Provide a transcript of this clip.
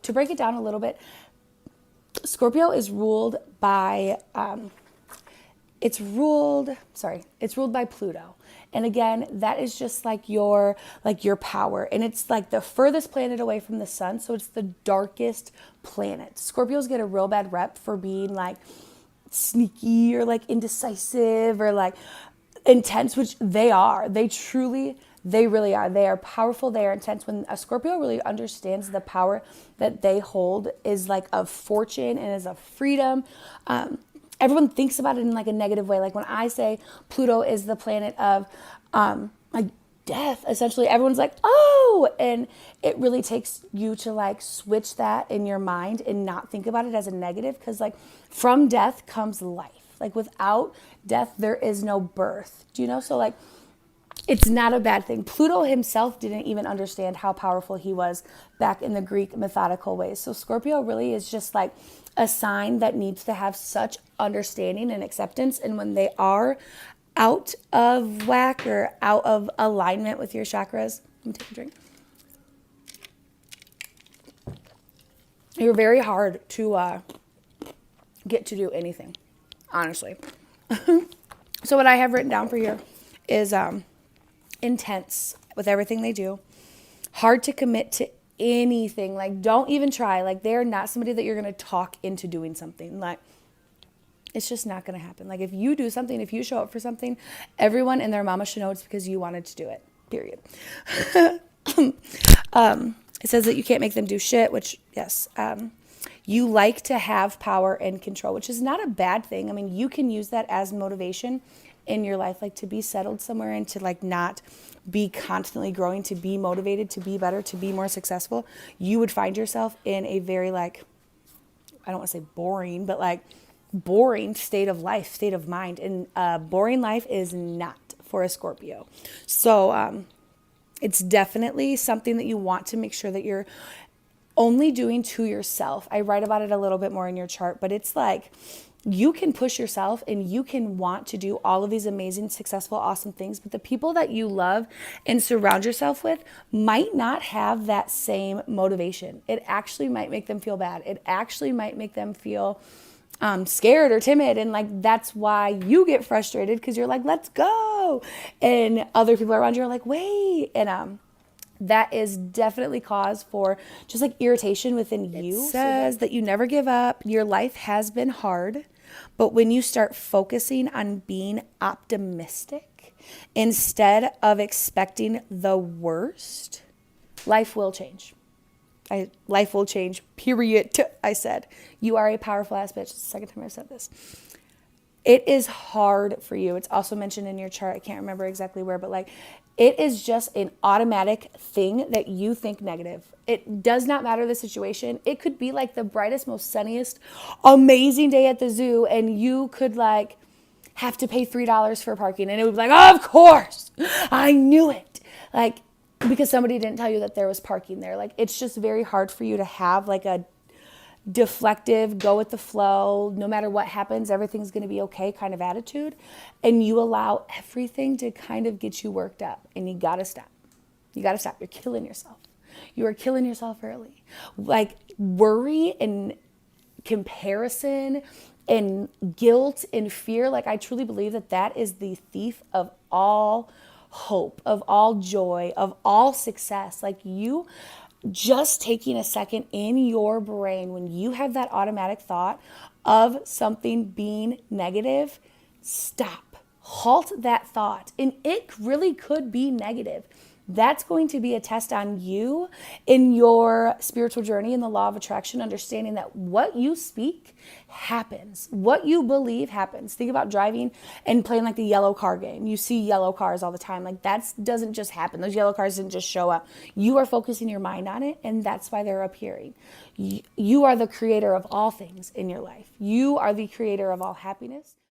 to break it down a little bit, Scorpio is ruled by, it's ruled by Pluto. And again, that is just like your power. And it's like the furthest planet away from the sun. So it's the darkest planet. Scorpios get a real bad rep for being like sneaky or like indecisive or like intense, which they are. They really are. They are powerful. They are intense. When a Scorpio really understands the power that they hold is like of fortune and is of freedom. Everyone thinks about it in like a negative way. Like when I say Pluto is the planet of like death, essentially everyone's like, oh, and it really takes you to like switch that in your mind and not think about it as a negative, because like from death comes life. Like without death, there is no birth. Do you know? So like, it's not a bad thing. Pluto himself didn't even understand how powerful he was back in the Greek mythological ways. So Scorpio really is just like a sign that needs to have such understanding and acceptance. And when they are out of whack or out of alignment with your chakras, let me take a drink. You're very hard to get to do anything, honestly. So what I have written down for you is intense with everything they do, hard to commit to anything. Like, don't even try. Like, they're not somebody that you're going to talk into doing something. Like, it's just not going to happen. Like, if you do something, if you show up for something, everyone and their mama should know it's because you wanted to do it, period. It says that you can't make them do shit, which, yes. You like to have power and control, which is not a bad thing. I mean, you can use that as motivation in your life, like to be settled somewhere and to like not be constantly growing, to be motivated, to be better, to be more successful. You would find yourself in a very like, I don't want to say boring, but like boring state of life, state of mind. And boring life is not for a Scorpio. So it's definitely something that you want to make sure that you're only doing to yourself. I write about it a little bit more in your chart, but it's like you can push yourself and you can want to do all of these amazing, successful, awesome things, but the people that you love and surround yourself with might not have that same motivation. It actually might make them feel bad. It actually might make them feel scared or timid. And like, that's why you get frustrated, because you're like, let's go. And other people around you are like, wait. And that is definitely cause for just like irritation within you. It says that you never give up. Your life has been hard, but when you start focusing on being optimistic instead of expecting the worst, life will change. Life will change, period. I said, you are a powerful ass bitch. It's the second time I've said this. It is hard for you. It's also mentioned in your chart. I can't remember exactly where, but like, it is just an automatic thing that you think negative. It does not matter the situation. It could be like the brightest, most sunniest, amazing day at the zoo, and you could like have to pay $3 for parking, and it would be like, oh, of course, I knew it. Like, because somebody didn't tell you that there was parking there. Like, it's just very hard for you to have like a deflective, go with the flow, no matter what happens, everything's going to be okay kind of attitude. And you allow everything to kind of get you worked up, and you got to stop. You got to stop. You're killing yourself. You are killing yourself early. Like, worry and comparison and guilt and fear. Like, I truly believe that that is the thief of all hope, of all joy, of all success. Like, you just taking a second in your brain when you have that automatic thought of something being negative, stop, halt that thought. And it really could be negative. That's going to be a test on you in your spiritual journey in the law of attraction, understanding that what you speak happens. What you believe happens. Think about driving and playing like the yellow car game. You see yellow cars all the time. Like, that doesn't just happen. Those yellow cars didn't just show up. You are focusing your mind on it, and that's why they're appearing. You are the creator of all things in your life. You are the creator of all happiness.